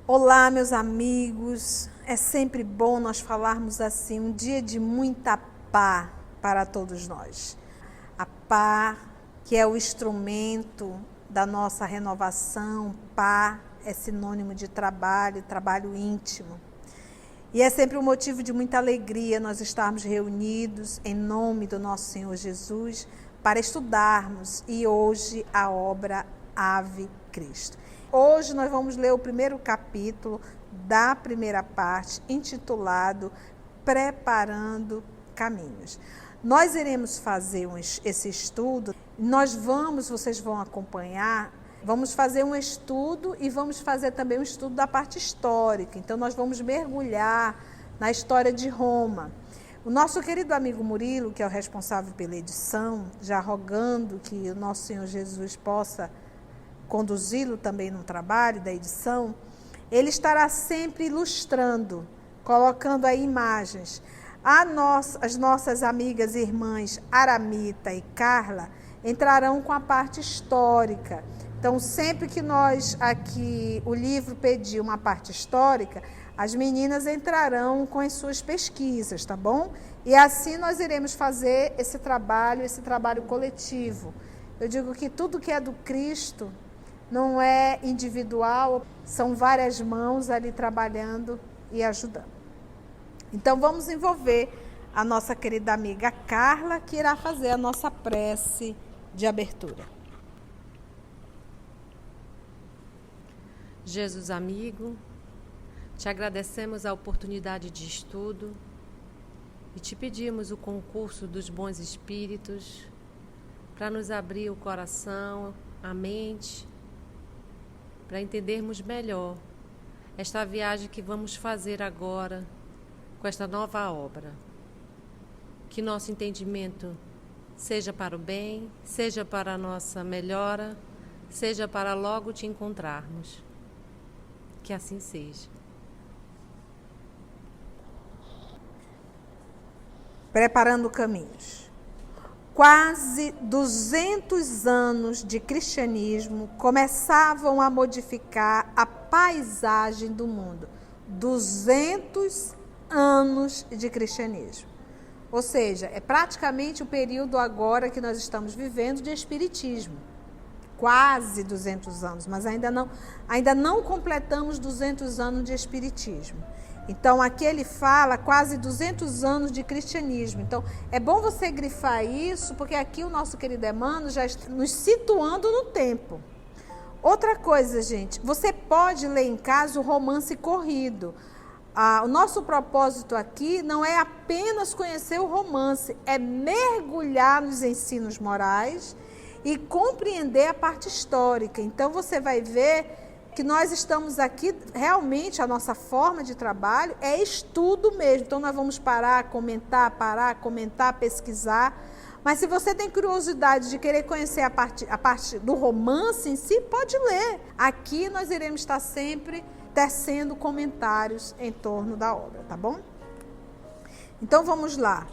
Olá, meus amigos, é sempre bom nós falarmos assim, um dia de muita paz para todos nós. A paz, que é o instrumento da nossa renovação, paz é sinônimo de trabalho, trabalho íntimo. E é sempre um motivo de muita alegria nós estarmos reunidos em nome do nosso Senhor Jesus para estudarmos e hoje a obra Ave Cristo. Hoje nós vamos ler o primeiro capítulo da primeira parte, intitulado Preparando Caminhos. Nós iremos fazer esse estudo, vocês vão acompanhar, vamos fazer um estudo e vamos fazer também um estudo da parte histórica. Então nós vamos mergulhar na história de Roma. O nosso querido amigo Murilo, que é o responsável pela edição, já rogando que o nosso Senhor Jesus possa conduzi-lo também no trabalho da edição, ele estará sempre ilustrando, colocando aí imagens. As nossas amigas e irmãs Aramita e Carla entrarão com a parte histórica. Então, sempre que o livro pedir uma parte histórica, as meninas entrarão com as suas pesquisas, tá bom? E assim nós iremos fazer esse trabalho coletivo. Eu digo que tudo que é do Cristo não é individual, são várias mãos ali trabalhando e ajudando. Então vamos envolver a nossa querida amiga Carla, que irá fazer a nossa prece de abertura. Jesus amigo, te agradecemos a oportunidade de estudo e te pedimos o concurso dos bons espíritos para nos abrir o coração, a mente, para entendermos melhor esta viagem que vamos fazer agora com esta nova obra. Que nosso entendimento seja para o bem, seja para a nossa melhora, seja para logo te encontrarmos. Que assim seja. Preparando caminhos. Quase 200 anos de cristianismo começavam a modificar a paisagem do mundo. 200 anos de cristianismo. Ou seja, é praticamente o período agora que nós estamos vivendo de espiritismo. Quase 200 anos, mas ainda não completamos 200 anos de espiritismo. Então, aqui ele fala quase 200 anos de cristianismo. Então, é bom você grifar isso, porque aqui o nosso querido Emmanuel já está nos situando no tempo. Outra coisa, gente, você pode ler em casa o romance corrido. O nosso propósito aqui não é apenas conhecer o romance, é mergulhar nos ensinos morais e compreender a parte histórica. Então, você vai ver que nós estamos aqui, realmente a nossa forma de trabalho é estudo mesmo. Então nós vamos parar, comentar, pesquisar. Mas se você tem curiosidade de querer conhecer a parte do romance em si, pode ler. Aqui nós iremos estar sempre tecendo comentários em torno da obra, tá bom? Então vamos lá.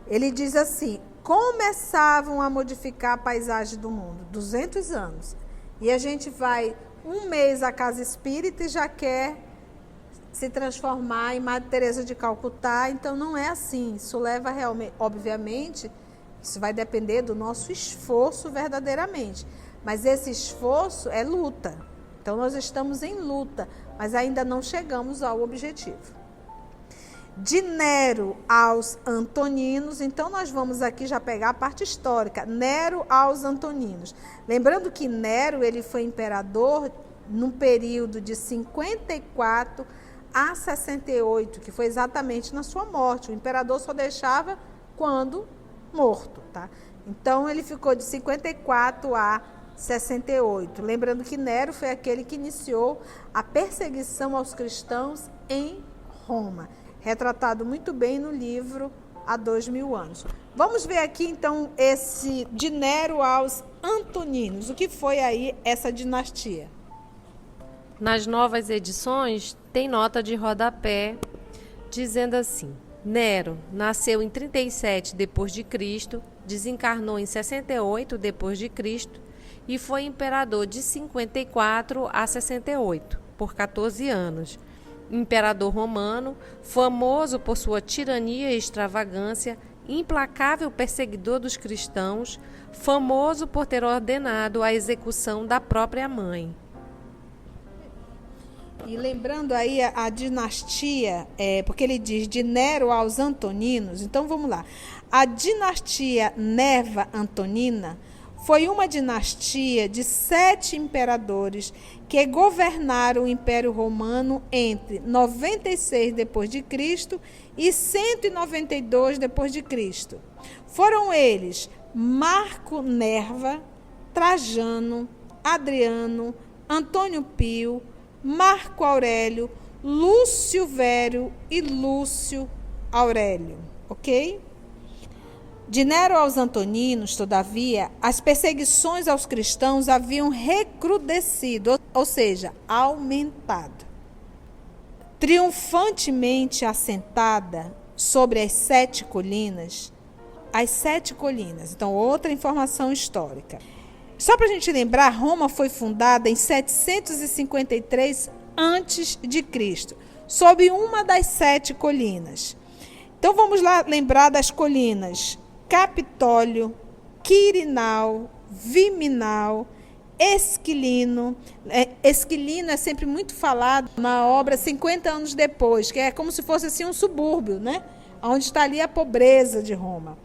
Ele diz assim: começavam a modificar a paisagem do mundo, 200 anos. E a gente vai um mês à casa espírita e já quer se transformar em Madre Teresa de Calcutá. Então não é assim. Isso leva realmente, obviamente, isso vai depender do nosso esforço verdadeiramente. Mas esse esforço é luta. Então nós estamos em luta, mas ainda não chegamos ao objetivo. De Nero aos Antoninos, então nós vamos aqui já pegar a parte histórica, Nero aos Antoninos. Lembrando que Nero ele foi imperador num período de 54 a 68, que foi exatamente na sua morte. O imperador só deixava quando morto, tá? Então ele ficou de 54 a 68. Lembrando que Nero foi aquele que iniciou a perseguição aos cristãos em Roma. Retratado muito bem no livro Há 2000 anos. Vamos ver aqui, então, esse de Nero aos Antoninos. O que foi aí essa dinastia? Nas novas edições, tem nota de rodapé dizendo assim: Nero nasceu em 37 d.C., desencarnou em 68 d.C. e foi imperador de 54 a 68, por 14 anos. Imperador romano, famoso por sua tirania e extravagância, implacável perseguidor dos cristãos, famoso por ter ordenado a execução da própria mãe. E lembrando aí a dinastia, porque ele diz de Nero aos Antoninos, então vamos lá. A dinastia Nerva Antonina foi uma dinastia de 7 imperadores que governaram o Império Romano entre 96 d.C. e 192 d.C. Foram eles Marco Nerva, Trajano, Adriano, Antônio Pio, Marco Aurélio, Lúcio Vério e Lúcio Aurélio, ok? De Nero aos Antoninos, todavia, as perseguições aos cristãos haviam recrudescido, ou seja, aumentado. Triunfantemente assentada sobre as 7 colinas, então outra informação histórica. Só para a gente lembrar, Roma foi fundada em 753 a.C., sob uma das 7 colinas. Então vamos lá lembrar das colinas Capitólio, Quirinal, Viminal, Esquilino. Esquilino é sempre muito falado na obra 50 anos depois, que é como se fosse assim um subúrbio, né? Onde está ali a pobreza de Roma.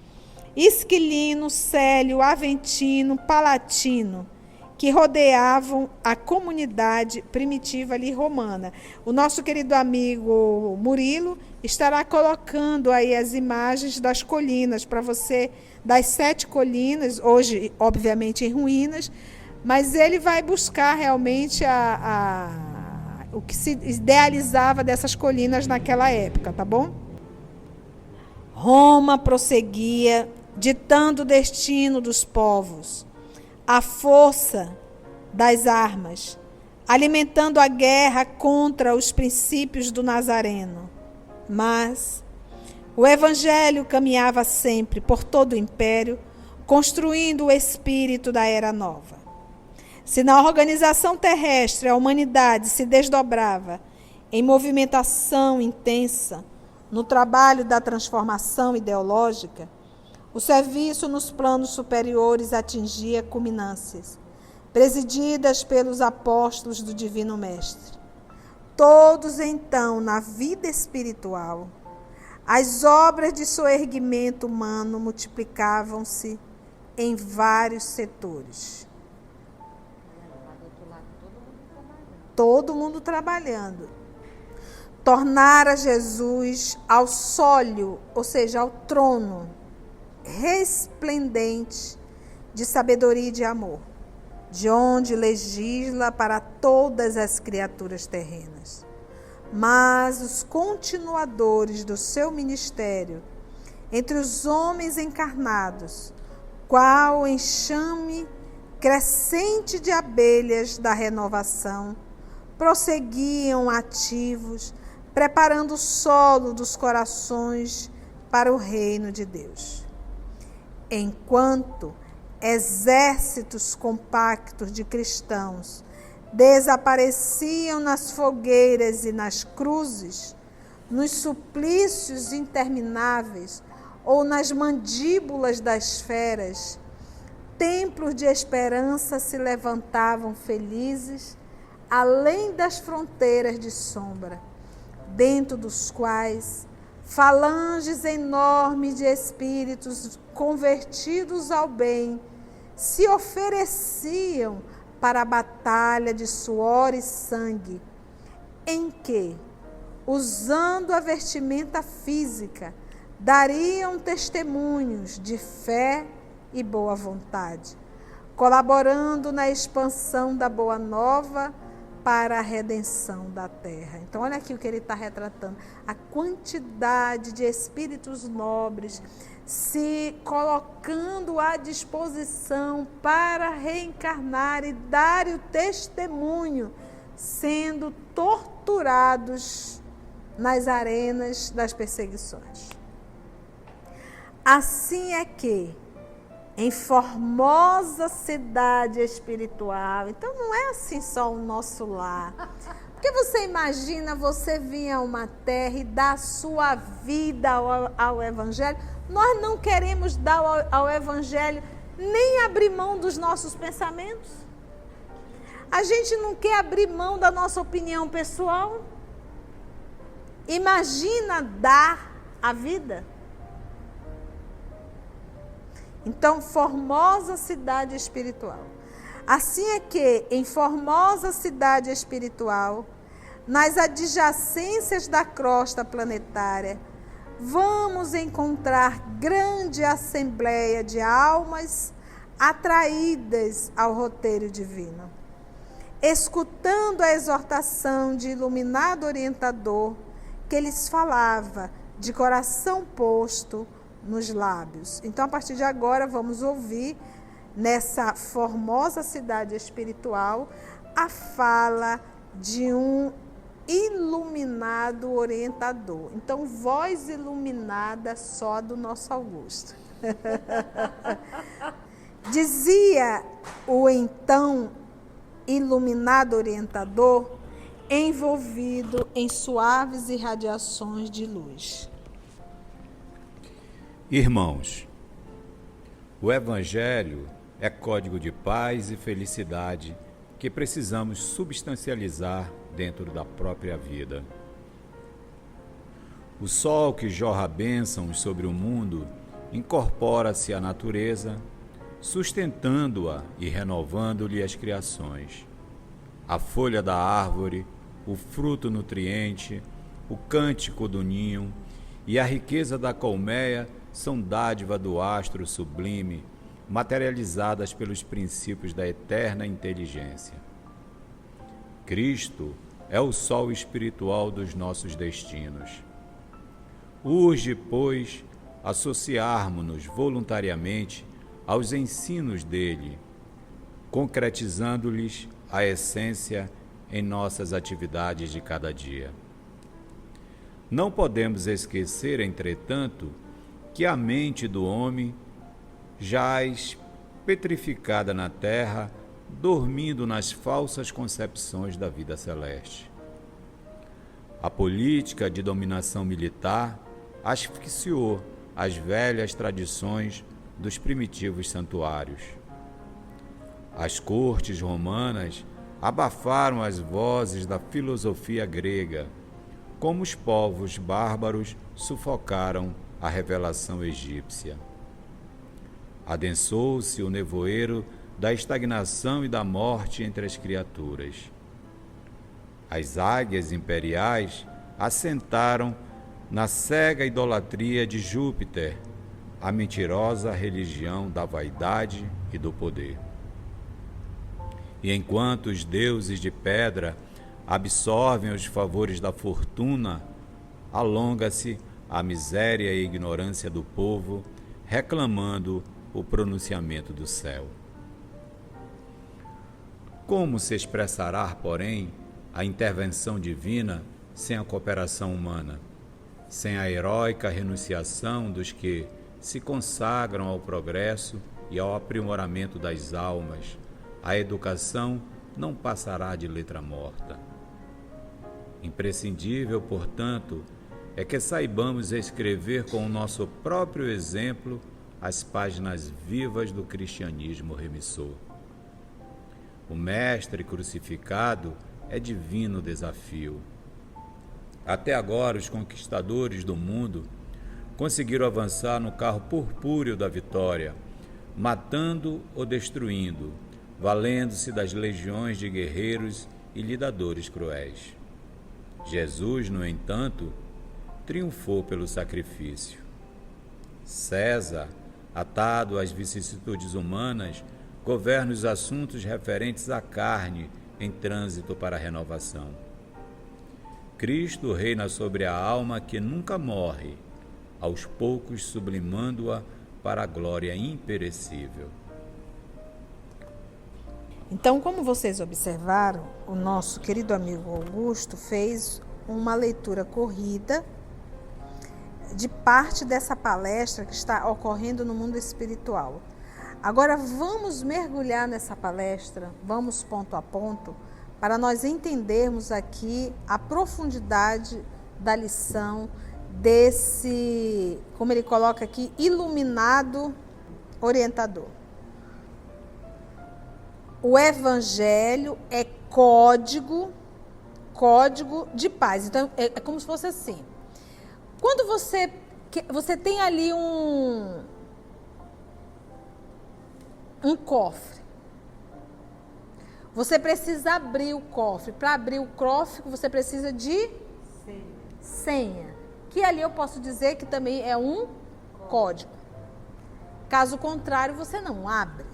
Esquilino, Célio, Aventino, Palatino, que rodeavam a comunidade primitiva ali romana. O nosso querido amigo Murilo estará colocando aí as imagens das colinas para você, das 7 colinas, hoje obviamente em ruínas, mas ele vai buscar realmente o que se idealizava dessas colinas naquela época, tá bom? Roma prosseguia, ditando o destino dos povos, a força das armas, alimentando a guerra contra os princípios do Nazareno. Mas o Evangelho caminhava sempre por todo o império, construindo o espírito da Era Nova. Se na organização terrestre a humanidade se desdobrava em movimentação intensa no trabalho da transformação ideológica, o serviço nos planos superiores atingia culminâncias, presididas pelos apóstolos do Divino Mestre. Todos, então, na vida espiritual, as obras de soerguimento humano multiplicavam-se em vários setores. Todo mundo trabalhando. Tornara Jesus ao sólio, ou seja, ao trono, resplendente de sabedoria e de amor, de onde legisla para todas as criaturas terrenas. Mas os continuadores do seu ministério, entre os homens encarnados, qual enxame crescente de abelhas da renovação, prosseguiam ativos, preparando o solo dos corações para o reino de Deus. Enquanto exércitos compactos de cristãos desapareciam nas fogueiras e nas cruzes, nos suplícios intermináveis ou nas mandíbulas das feras, templos de esperança se levantavam felizes além das fronteiras de sombra, dentro dos quais falanges enormes de espíritos convertidos ao bem se ofereciam para a batalha de suor e sangue, em que, usando a vestimenta física, dariam testemunhos de fé e boa vontade, colaborando na expansão da Boa Nova para a redenção da terra. Então, olha aqui o que ele está retratando. A quantidade de espíritos nobres se colocando à disposição para reencarnar e dar o testemunho sendo torturados nas arenas das perseguições. Assim é que, em formosa cidade espiritual, então não é assim só o nosso lar. Porque você imagina você vir a uma terra e dar sua vida ao Evangelho. Nós não queremos dar ao Evangelho nem abrir mão dos nossos pensamentos. A gente não quer abrir mão da nossa opinião pessoal. Imagina dar a vida. Então, formosa cidade espiritual. Assim é que, em formosa cidade espiritual, nas adjacências da crosta planetária, vamos encontrar grande assembleia de almas atraídas ao roteiro divino, escutando a exortação de iluminado orientador que lhes falava de coração posto nos lábios. Então, a partir de agora, vamos ouvir, nessa formosa cidade espiritual, a fala de um iluminado orientador. Então, voz iluminada só do nosso Augusto. Dizia o então iluminado orientador, envolvido em suaves irradiações de luz. Irmãos, o Evangelho é código de paz e felicidade que precisamos substancializar dentro da própria vida. O sol que jorra bênçãos sobre o mundo incorpora-se à natureza, sustentando-a e renovando-lhe as criações. A folha da árvore, o fruto nutriente, o cântico do ninho e a riqueza da colmeia são dádiva do astro sublime, materializadas pelos princípios da eterna inteligência. Cristo é o sol espiritual dos nossos destinos. Urge, pois, associarmos-nos voluntariamente aos ensinos dele, concretizando-lhes a essência em nossas atividades de cada dia. Não podemos esquecer, entretanto, que a mente do homem jaz petrificada na terra, dormindo nas falsas concepções da vida celeste. A política de dominação militar asfixiou as velhas tradições dos primitivos santuários. As cortes romanas abafaram as vozes da filosofia grega, como os povos bárbaros sufocaram a revelação egípcia. Adensou-se o nevoeiro da estagnação e da morte entre as criaturas. As águias imperiais assentaram na cega idolatria de Júpiter, a mentirosa religião da vaidade e do poder. E enquanto os deuses de pedra absorvem os favores da fortuna, alonga-se a miséria e ignorância do povo, reclamando o pronunciamento do céu. Como se expressará, porém, a intervenção divina sem a cooperação humana, sem a heróica renunciação dos que se consagram ao progresso e ao aprimoramento das almas? A educação não passará de letra morta. Imprescindível, portanto, é que saibamos escrever com o nosso próprio exemplo as páginas vivas do cristianismo remissor. O Mestre crucificado é divino desafio. Até agora, os conquistadores do mundo conseguiram avançar no carro purpúreo da vitória, matando ou destruindo, valendo-se das legiões de guerreiros e lidadores cruéis. Jesus, no entanto, triunfou pelo sacrifício. César, atado às vicissitudes humanas, governa os assuntos referentes à carne em trânsito para a renovação. Cristo reina sobre a alma que nunca morre, aos poucos sublimando-a para a glória imperecível. Então, como vocês observaram, o nosso querido amigo Augusto fez uma leitura corrida de parte dessa palestra que está ocorrendo no mundo espiritual. Agora vamos mergulhar nessa palestra, vamos ponto a ponto, para nós entendermos aqui a profundidade da lição desse, como ele coloca aqui, iluminado orientador. O Evangelho é código de paz. Então, é como se fosse assim. Quando você tem ali um cofre, você precisa abrir o cofre. Para abrir o cofre, você precisa de senha. Que ali eu posso dizer que também é um código. Caso contrário, você não abre.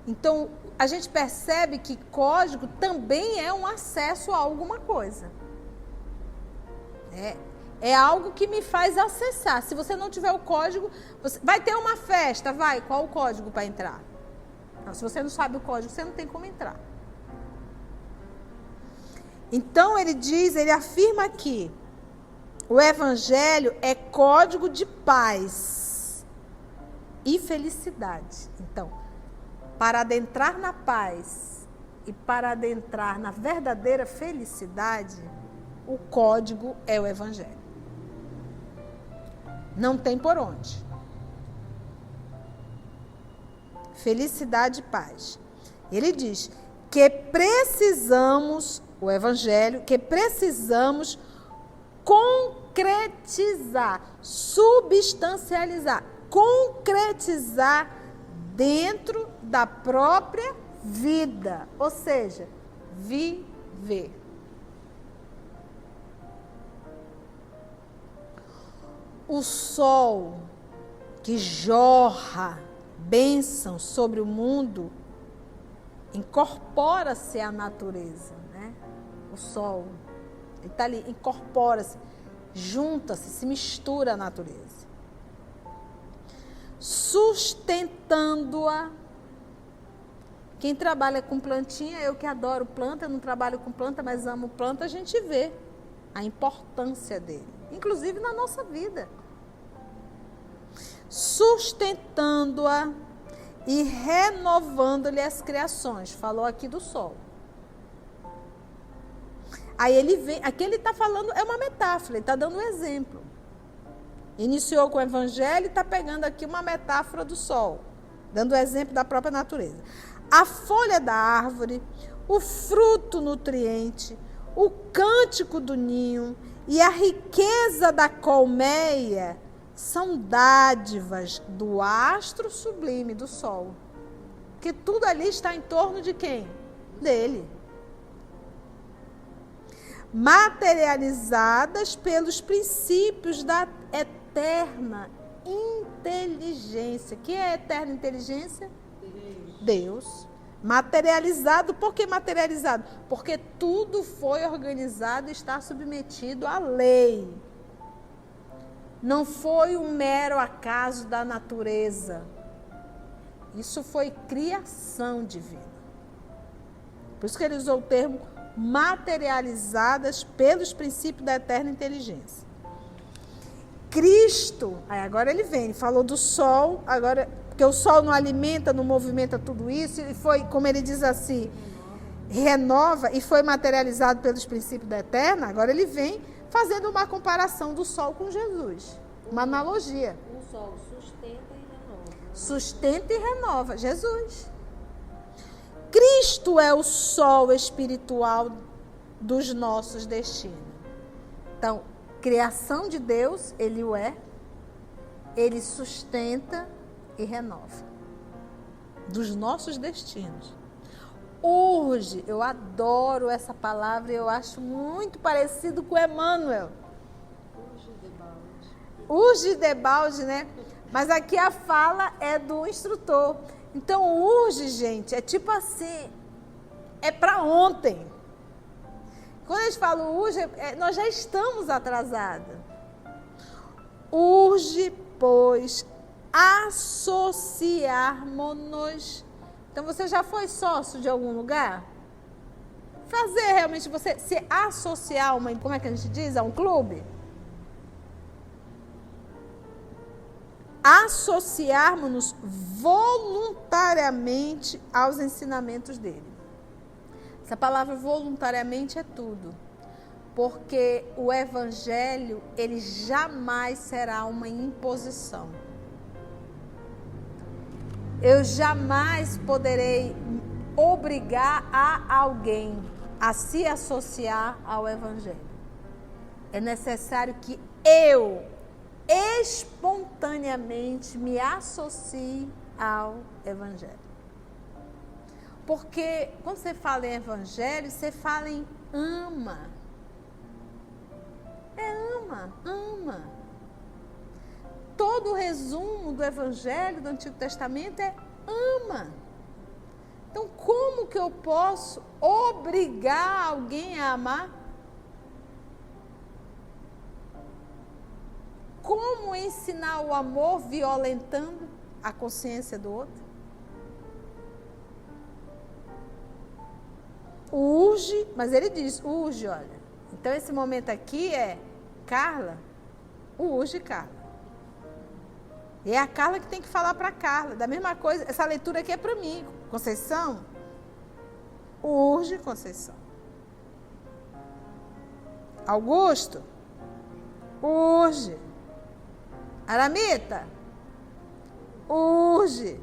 Então, a gente percebe que código também é um acesso a alguma coisa. É algo que me faz acessar. Se você não tiver o código, vai ter uma festa, vai, qual o código para entrar? Não, se você não sabe o código, você não tem como entrar. Então, ele afirma aqui, o Evangelho é código de paz e felicidade. Então, para adentrar na paz e para adentrar na verdadeira felicidade, o código é o Evangelho. Não tem por onde. Felicidade e paz. Ele diz que precisamos, o Evangelho, que precisamos concretizar, substancializar, concretizar dentro da própria vida, ou seja, viver. O sol que jorra bênção sobre o mundo incorpora-se à natureza, né? O sol, ele está ali, incorpora-se, junta-se, se mistura à natureza, sustentando-a. Quem trabalha com plantinha, eu que adoro planta, eu não trabalho com planta, mas amo planta, a gente vê a importância dele, inclusive na nossa vida. Sustentando-a e renovando-lhe as criações. Falou aqui do sol. Aí ele vem, aqui ele está falando, é uma metáfora, ele está dando um exemplo. Iniciou com o Evangelho e está pegando aqui uma metáfora do sol, dando o exemplo da própria natureza. A folha da árvore, o fruto nutriente, o cântico do ninho e a riqueza da colmeia são dádivas do astro sublime do sol. Que tudo ali está em torno de quem? Dele. Materializadas pelos princípios da eterna inteligência. Que é a eterna inteligência? Deus. Materializado, por que materializado? Porque tudo foi organizado e está submetido à lei. Não foi um mero acaso da natureza. Isso foi criação divina. Por isso que ele usou o termo materializadas pelos princípios da eterna inteligência. Cristo, agora ele vem, falou do sol, agora, porque o sol não alimenta, não movimenta tudo isso, e foi, como ele diz assim, renova e foi materializado pelos princípios da eterna, agora ele vem fazendo uma comparação do sol com Jesus, uma analogia. O sol sustenta e renova. Sustenta e renova, Jesus. Cristo é o sol espiritual dos nossos destinos. Então, criação de Deus, ele o é, ele sustenta e renova dos nossos destinos. Urge, eu adoro essa palavra, eu acho muito parecido com Emmanuel. Urge de balde, né? Mas aqui a fala é do instrutor. Então, urge, gente, é tipo assim, é para ontem. Quando a gente fala urge, nós já estamos atrasados. Urge, pois, associarmos-nos. Então, você já foi sócio de algum lugar? Fazer realmente você se associar a uma, como é que a gente diz? A um clube? Associarmos-nos voluntariamente aos ensinamentos dele. Essa palavra voluntariamente é tudo. Porque o evangelho, ele jamais será uma imposição. Eu jamais poderei obrigar a alguém a se associar ao evangelho. É necessário que eu espontaneamente me associe ao evangelho. Porque quando você fala em evangelho, você fala em ama. Ama. Todo o resumo do evangelho do Antigo Testamento é ama. Então, como que eu posso obrigar alguém a amar? Como ensinar o amor violentando a consciência do outro? Urge, mas ele diz, urge, olha. Então, esse momento aqui é Carla, urge Carla. E é a Carla que tem que falar para a Carla. Da mesma coisa, essa leitura aqui é para mim. Conceição, urge Conceição. Augusto, urge. Aramita, urge.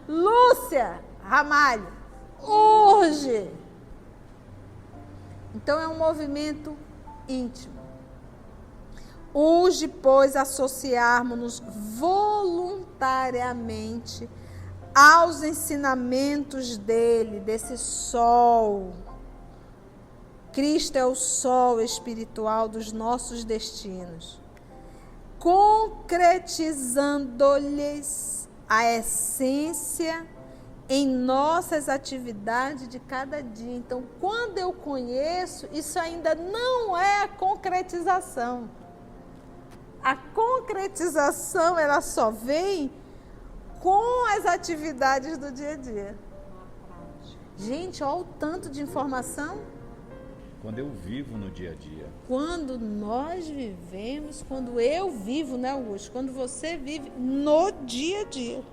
Lúcia Ramalho, urge. Então é um movimento íntimo. Urge, pois, associarmos-nos voluntariamente aos ensinamentos dele, desse sol. Cristo é o sol espiritual dos nossos destinos, concretizando-lhes a essência em nossas atividades de cada dia. Então, quando eu conheço, isso ainda não é a concretização. A concretização, ela só vem com as atividades do dia a dia. Gente, olha o tanto de informação. Quando eu vivo no dia a dia. Quando nós vivemos, quando eu vivo, né, Augusto? Quando você vive no dia a dia.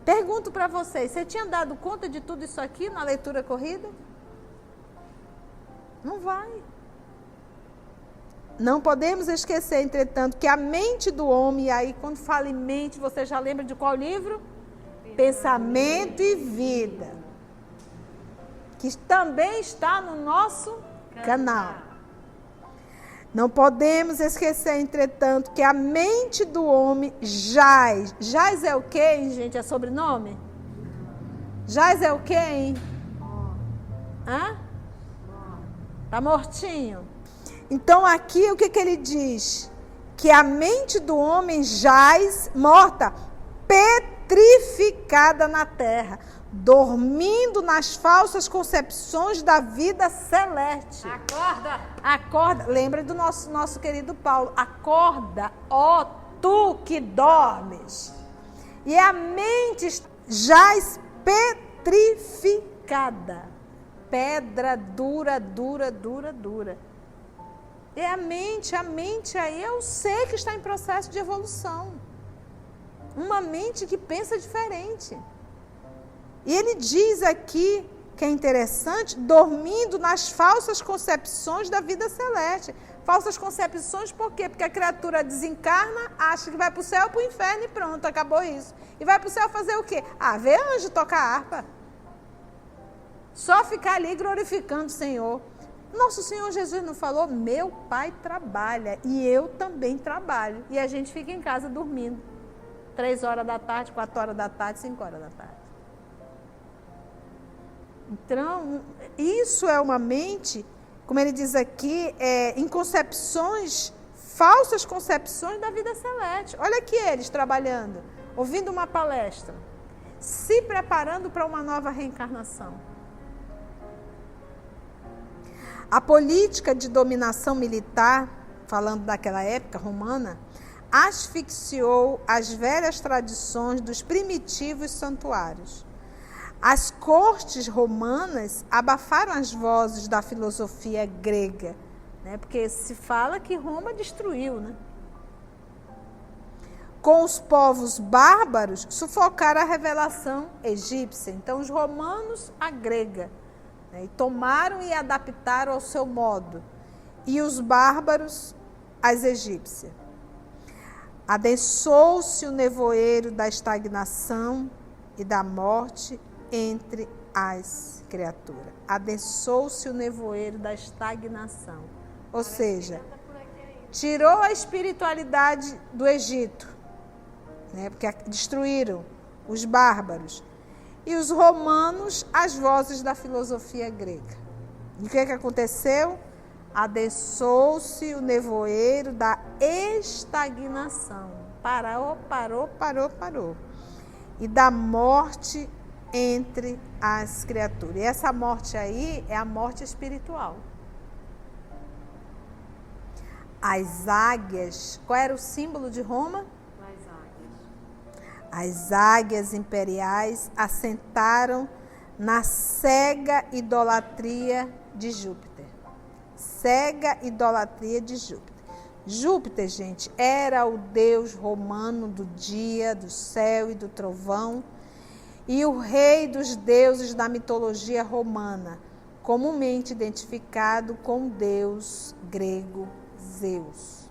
Pergunto para vocês, você tinha dado conta de tudo isso aqui na leitura corrida? Não vai. Não podemos esquecer, entretanto, que a mente do homem, e aí quando fala em mente, você já lembra de qual livro? Pensamento e Vida, que também está no nosso canal. Não podemos esquecer, entretanto, que a mente do homem jaz. Jaz é o quê, hein, gente? É sobrenome? Jaz é o quê, hein? Hã? Tá mortinho. Então, aqui, o que ele diz? Que a mente do homem jaz morta, petrificada na terra, dormindo nas falsas concepções da vida celeste. Acorda. Lembra do nosso querido Paulo. Acorda, ó tu que dormes. E a mente jaz petrificada. Pedra dura. E a mente aí é o ser que está em processo de evolução. Uma mente que pensa diferente. E ele diz aqui, que é interessante, dormindo nas falsas concepções da vida celeste. Falsas concepções por quê? Porque a criatura desencarna, acha que vai para o céu, para o inferno e pronto, acabou isso. E vai para o céu fazer o quê? Ver anjo tocar harpa. Só ficar ali glorificando o Senhor. Nosso Senhor Jesus não falou, meu Pai trabalha e eu também trabalho. E a gente fica em casa dormindo. 3 horas da tarde, 4 horas da tarde, 5 horas da tarde. Então, isso é uma mente, como ele diz aqui, em concepções, falsas concepções da vida celeste. Olha aqui eles trabalhando, ouvindo uma palestra, se preparando para uma nova reencarnação. A política de dominação militar, falando daquela época romana, asfixiou as velhas tradições dos primitivos santuários. As cortes romanas abafaram as vozes da filosofia grega, né? Porque se fala que Roma destruiu, né? Com os povos bárbaros, sufocaram a revelação egípcia. Então, os romanos, a grega, né? E tomaram e adaptaram ao seu modo. E os bárbaros, as egípcias. Adensou-se o nevoeiro da estagnação e da morte entre as criaturas. Adensou-se o nevoeiro da estagnação. Ou seja, tirou a espiritualidade do Egito, né? Porque destruíram os bárbaros. E os romanos, as vozes da filosofia grega. E o que aconteceu? Adensou-se o nevoeiro da estagnação. Parou. E da morte entre as criaturas. E essa morte aí é a morte espiritual. As águias, qual era o símbolo de Roma? As águias imperiais assentaram na cega idolatria de Júpiter. Cega idolatria de Júpiter. Júpiter, gente, era o deus romano do dia, do céu e do trovão, e o rei dos deuses da mitologia romana, comumente identificado com o deus grego Zeus.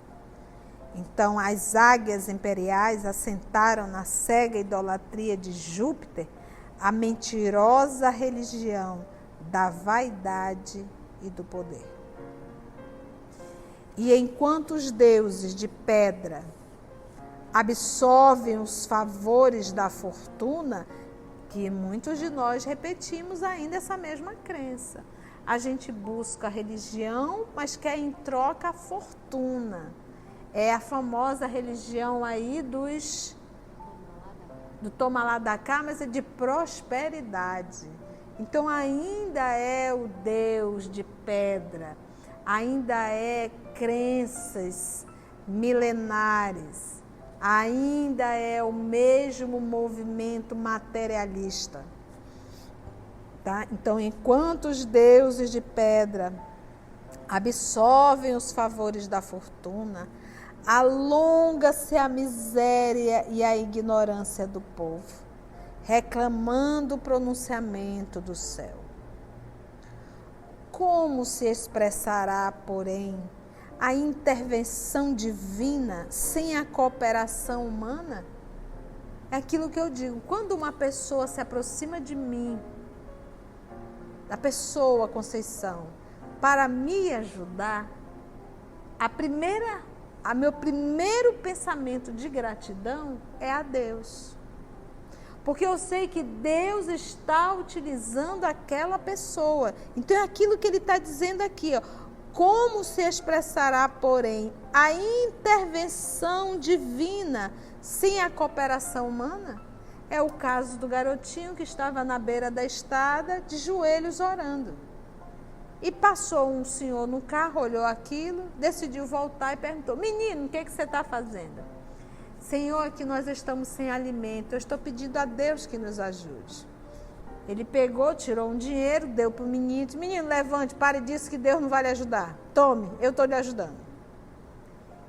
Então, as águias imperiais assentaram na cega idolatria de Júpiter a mentirosa religião da vaidade e do poder. E enquanto os deuses de pedra absorvem os favores da fortuna, que muitos de nós repetimos ainda essa mesma crença. A gente busca a religião, mas quer em troca a fortuna. É a famosa religião aí do toma lá da cá, mas é de prosperidade. Então ainda é o Deus de pedra, ainda é crenças milenares, ainda é o mesmo movimento materialista. Tá? Então, enquanto os deuses de pedra absorvem os favores da fortuna, alonga-se a miséria e a ignorância do povo, reclamando o pronunciamento do céu. Como se expressará, porém, a intervenção divina sem a cooperação humana? É aquilo que eu digo, quando uma pessoa se aproxima de mim, da pessoa Conceição, para me ajudar, meu primeiro pensamento de gratidão é a Deus. Porque eu sei que Deus está utilizando aquela pessoa. Então é aquilo que ele está dizendo aqui, ó. Como se expressará, porém, a intervenção divina sem a cooperação humana? É o caso do garotinho que estava na beira da estrada, de joelhos orando. E passou um senhor no carro, olhou aquilo, decidiu voltar e perguntou: menino, o que você está fazendo? Senhor, que nós estamos sem alimento, eu estou pedindo a Deus que nos ajude. Ele pegou, tirou um dinheiro, deu para o menino, disse: menino, levante, pare disso que Deus não vai lhe ajudar. Tome, eu estou lhe ajudando.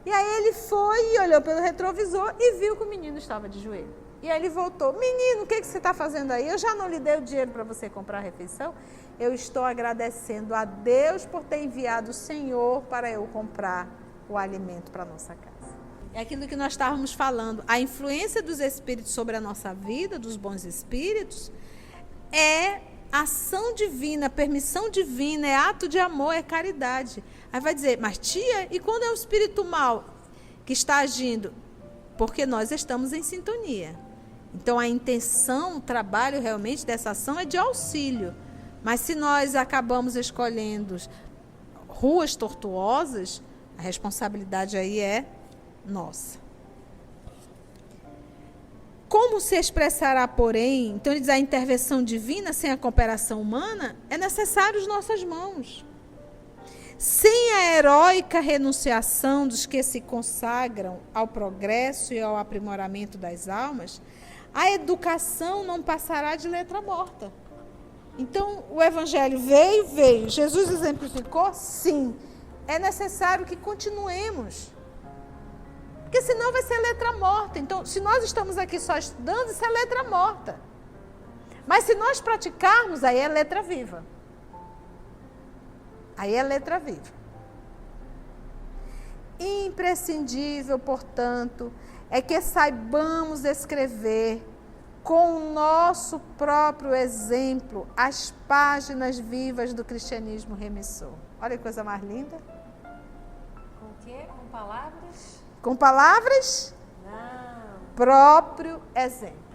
E aí ele foi e olhou pelo retrovisor e viu que o menino estava de joelho. E aí ele voltou: menino, o que você está fazendo aí? Eu já não lhe dei o dinheiro para você comprar a refeição? Eu estou agradecendo a Deus por ter enviado o Senhor para eu comprar o alimento para a nossa casa. É aquilo que nós estávamos falando. A influência dos espíritos sobre a nossa vida, dos bons espíritos, é ação divina, permissão divina, é ato de amor, é caridade. Aí vai dizer: mas tia, e quando é o espírito mal que está agindo? Porque nós estamos em sintonia. Então a intenção, o trabalho realmente dessa ação é de auxílio. Mas se nós acabamos escolhendo ruas tortuosas, a responsabilidade aí é nossa. Como se expressará, porém, então ele diz, a intervenção divina sem a cooperação humana? É necessário as nossas mãos. Sem a heróica renunciação dos que se consagram ao progresso e ao aprimoramento das almas, a educação não passará de letra morta. Então, o Evangelho veio. Jesus exemplificou? Sim. É necessário que continuemos. Porque senão vai ser letra morta. Então, se nós estamos aqui só estudando, isso é letra morta. Mas se nós praticarmos, aí é letra viva. Aí é letra viva. Imprescindível, portanto, é que saibamos escrever com o nosso próprio exemplo as páginas vivas do cristianismo remissor. Olha que coisa mais linda. Com o quê? Com palavras? Com palavras? Não. Próprio exemplo.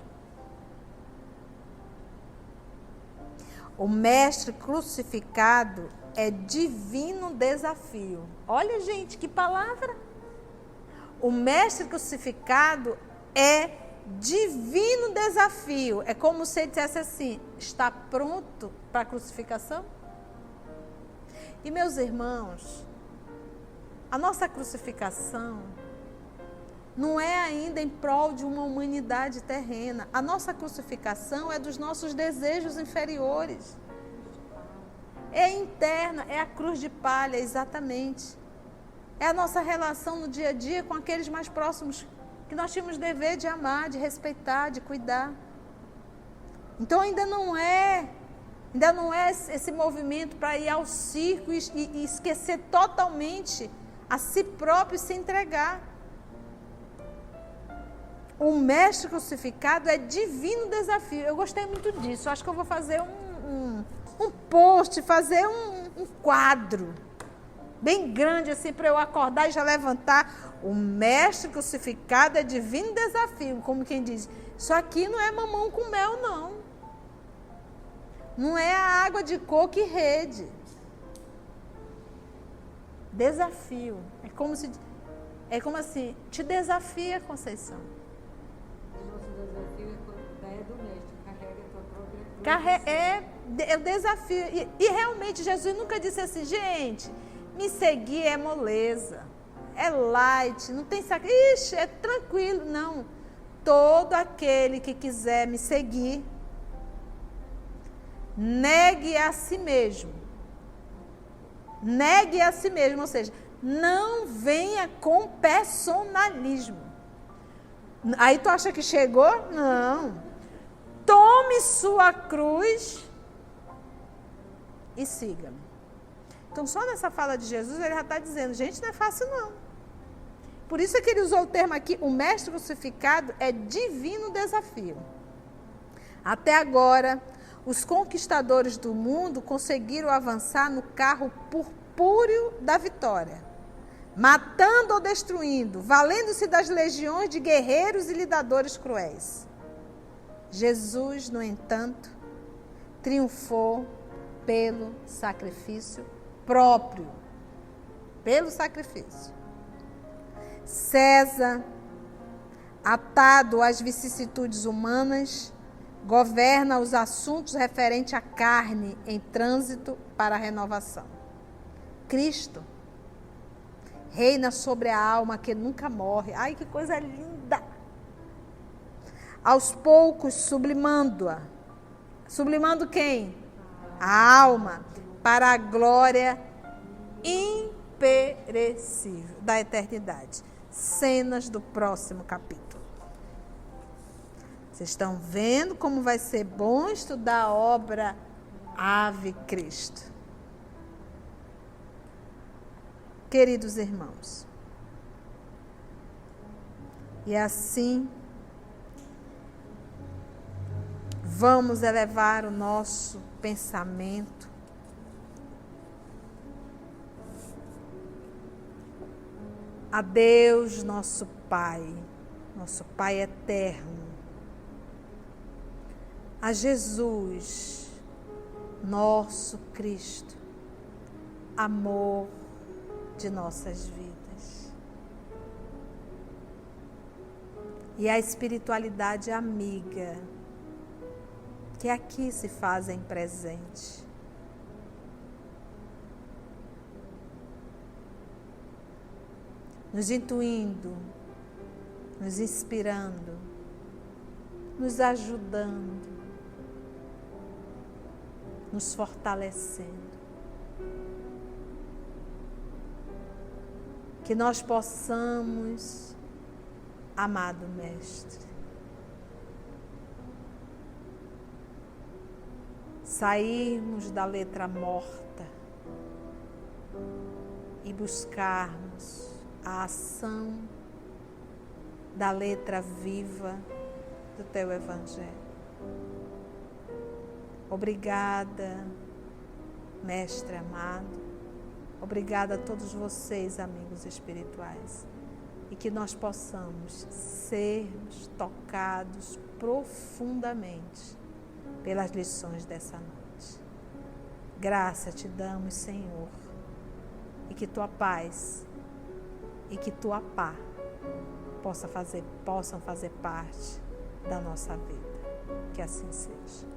O mestre crucificado é divino desafio. Olha, gente, que palavra. O mestre crucificado é divino desafio. É como se ele dissesse assim: está pronto para a crucificação? E, meus irmãos, a nossa crucificação não é ainda em prol de uma humanidade terrena. A nossa crucificação é dos nossos desejos inferiores. É interna, é a cruz de palha, exatamente. É a nossa relação no dia a dia com aqueles mais próximos que nós tínhamos dever de amar, de respeitar, de cuidar. Então ainda não é esse movimento para ir ao circo e esquecer totalmente a si próprio e se entregar. O mestre crucificado é divino desafio. Eu gostei muito disso. Eu acho que eu vou fazer um post, fazer um quadro bem grande assim para eu acordar e já levantar. O mestre crucificado é divino desafio, como quem diz, isso aqui não é mamão com mel, não. Não é a água de coco e rede. Desafio. É como assim, te desafia, Conceição. O nosso desafio é do mestre, carrega a tua própria cruz. É o desafio. E realmente Jesus nunca disse assim, gente, me seguir é moleza, é light, não tem sacrifício, ixi, é tranquilo. Não. Todo aquele que quiser me seguir, negue a si mesmo. Negue a si mesmo, ou seja, não venha com personalismo. Aí tu acha que chegou? Não. Tome sua cruz e siga-me. Então, só nessa fala de Jesus, ele já está dizendo, gente, não é fácil não. Por isso é que ele usou o termo aqui, o mestre crucificado é divino desafio. Até agora, os conquistadores do mundo conseguiram avançar no carro purpúreo da vitória, matando ou destruindo, valendo-se das legiões de guerreiros e lidadores cruéis. Jesus, no entanto, triunfou pelo sacrifício próprio, pelo sacrifício. César, atado às vicissitudes humanas, governa os assuntos referentes à carne em trânsito para a renovação. Cristo reina sobre a alma que nunca morre. Ai, que coisa linda! Aos poucos, sublimando-a. Sublimando quem? A alma, para a glória imperecível da eternidade. Cenas do próximo capítulo. Vocês estão vendo como vai ser bom estudar a obra Ave Cristo. Queridos irmãos, e assim vamos elevar o nosso pensamento a Deus, nosso Pai eterno, a Jesus, nosso Cristo, amor de nossas vidas, e a espiritualidade amiga que aqui se fazem presente. nos intuindo, nos inspirando, nos ajudando, nos fortalecendo. Que nós possamos, amado Mestre, sairmos da letra morta e buscarmos a ação da letra viva do Teu Evangelho. Obrigada, Mestre amado. Obrigada a todos vocês, amigos espirituais. E que nós possamos sermos tocados profundamente pelas lições dessa noite. Graça te damos, Senhor. E que Tua paz e que Tua paz possam fazer parte da nossa vida. Que assim seja.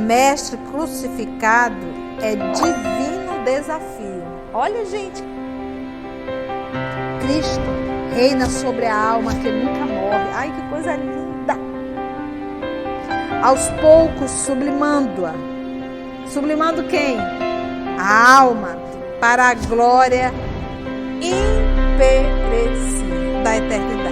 Mestre crucificado é divino desafio. Olha, gente, Cristo reina sobre a alma que nunca morre. Ai, que coisa linda! Aos poucos sublimando-a. Sublimando quem? A alma para a glória imperecível da eternidade.